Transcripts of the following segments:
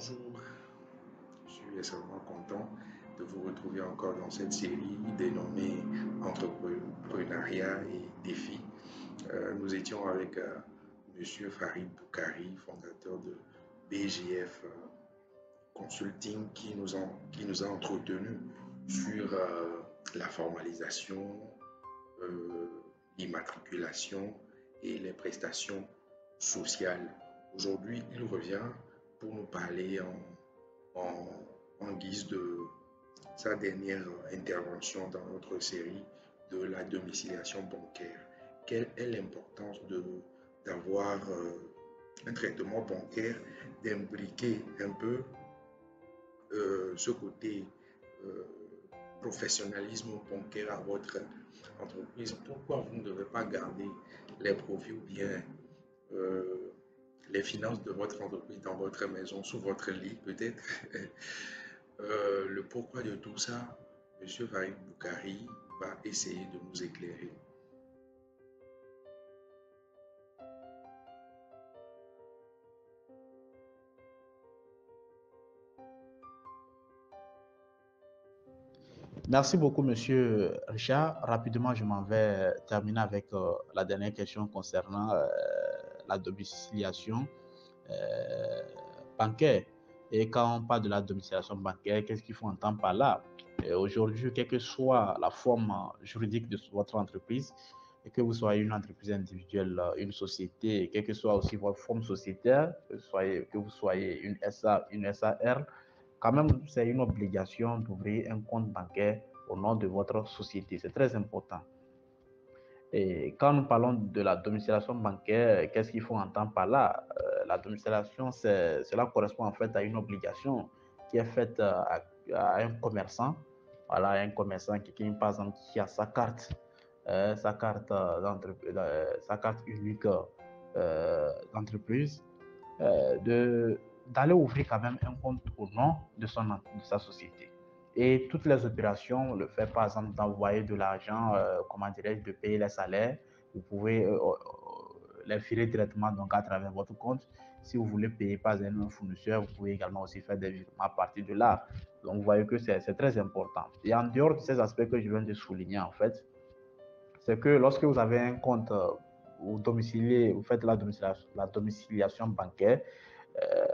Bonjour, je suis extrêmement content de vous retrouver encore dans cette série dénommée Entrepreneuriat et défis. Nous étions avec Monsieur Farid Boukari, fondateur de BGF Consulting, qui nous a entretenus sur la formalisation, euh, l'immatriculation et les prestations sociales. Aujourd'hui, il revient pour nous parler en guise de sa dernière intervention dans notre série de la domiciliation bancaire. Quelle est l'importance d'avoir un traitement bancaire, d'imbriquer un peu ce côté euh, professionnalisme bancaire à votre entreprise? Pourquoi vous ne devez pas garder les profits ou bien euh, les finances de votre entreprise dans votre maison, sous votre lit peut-être? Le pourquoi de tout ça, Monsieur Farid Boukari va essayer de nous éclairer. Merci beaucoup, Monsieur Richard. Rapidement, je m'en vais terminer avec la dernière question concernant la domiciliation euh, bancaire. Et quand on parle de la domiciliation bancaire, qu'est-ce qu'il faut entendre par là? Aujourd'hui, quelle que soit la forme juridique de votre entreprise, et que vous soyez une entreprise individuelle, une société, quelle que soit aussi votre forme sociétaire, que vous soyez une SA, une SAR, quand même, c'est une obligation d'ouvrir un compte bancaire au nom de votre société. C'est très important. Et quand nous parlons de la domiciliation bancaire, qu'est-ce qu'il faut entendre par là? La domiciliation, cela correspond en fait à une obligation qui est faite à un commerçant. Voilà, un commerçant par exemple, qui a sa carte unique d'entreprise, d'aller ouvrir quand même un compte au nom de sa société. Et toutes les opérations, le fait par exemple d'envoyer de l'argent, comment dirais-je, de payer les salaires, vous pouvez les virer directement donc à travers votre compte. Si vous voulez payer par exemple un fournisseur, vous pouvez également aussi faire des virements à partir de là. Donc vous voyez que c'est très important. Et en dehors de ces aspects que je viens de souligner en fait, c'est que lorsque vous avez un compte, vous faites la domiciliation bancaire, euh,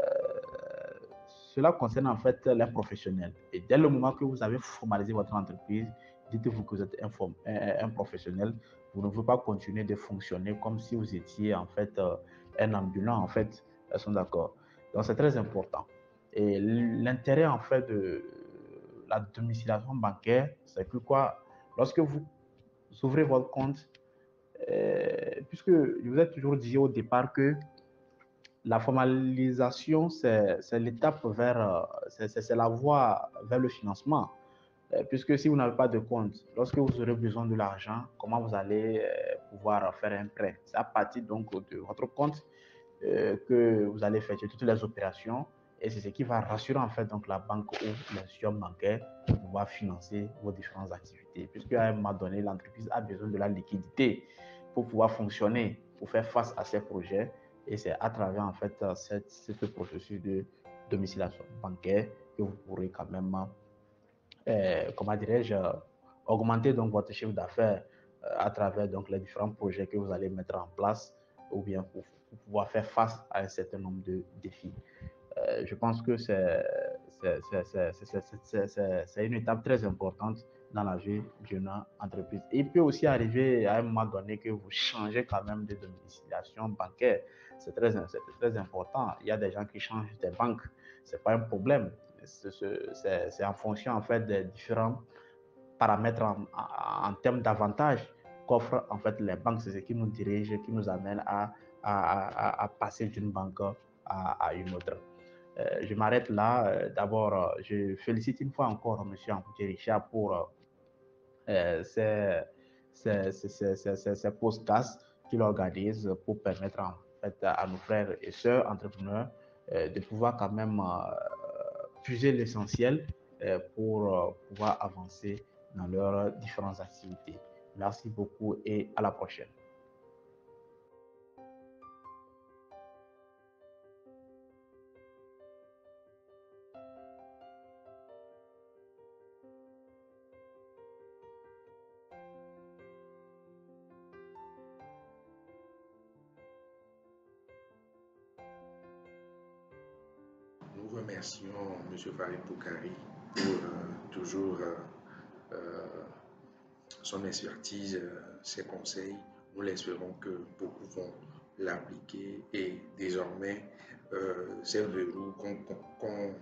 cela concerne en fait les professionnels. Et dès le moment que vous avez formalisé votre entreprise, dites-vous que vous êtes un professionnel. Vous ne pouvez pas continuer de fonctionner comme si vous étiez en fait un ambulant. En fait, elles sont d'accord. Donc c'est très important. Et l'intérêt en fait de la domiciliation bancaire, c'est que quoi? Lorsque vous ouvrez votre compte, puisque je vous ai toujours dit au départ que la formalisation, c'est l'étape c'est la voie vers le financement. Puisque si vous n'avez pas de compte, lorsque vous aurez besoin de l'argent, comment vous allez pouvoir faire un prêt? C'est à partir donc de votre compte que vous allez faire toutes les opérations, et c'est ce qui va rassurer en fait donc la banque ou l'institution bancaire pour pouvoir financer vos différentes activités. Puisqu'à un moment donné, l'entreprise a besoin de la liquidité pour pouvoir fonctionner, pour faire face à ses projets, et c'est à travers en fait ce processus de domiciliation bancaire que vous pourrez quand même, comment dirais-je, augmenter donc votre chiffre d'affaires à travers donc les différents projets que vous allez mettre en place, ou bien pour pouvoir faire face à un certain nombre de défis. Je pense que c'est une étape très importante dans la vie d'une entreprise. Et il peut aussi arriver à un moment donné que vous changez quand même de domiciliation bancaire. C'est très important. Il y a des gens qui changent des banques. C'est pas un problème. C'est en fonction en fait des différents paramètres en termes d'avantages qu'offrent en fait les banques. C'est ce qui nous dirige, qui nous amène à passer d'une banque à une autre. Je m'arrête là. D'abord, je félicite une fois encore M. Amputé Richard pour ces podcasts qu'il organise pour permettre en fait à nos frères et sœurs entrepreneurs de pouvoir quand même puiser l'essentiel pour pouvoir avancer dans leurs différentes activités. Merci beaucoup et à la prochaine. remercions M. Farid Boukari pour toujours son expertise, ses conseils. Nous l'espérons que beaucoup vont l'appliquer et désormais ces verrous qu'on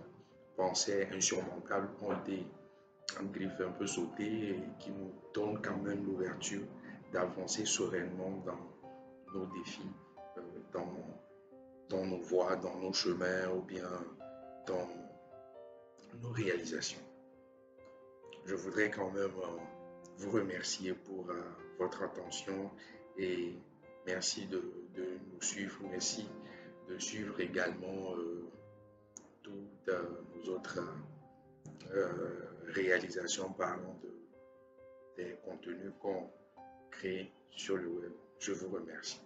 pensait insurmontables ont été en griffe un peu sautés et qui nous donnent quand même l'ouverture d'avancer sereinement dans nos défis, dans nos voies, dans nos chemins ou bien dans nos réalisations. Je voudrais quand même vous remercier pour votre attention et merci de nous suivre. Merci de suivre également toutes nos autres réalisations parlant des contenus qu'on crée sur le web. Je vous remercie.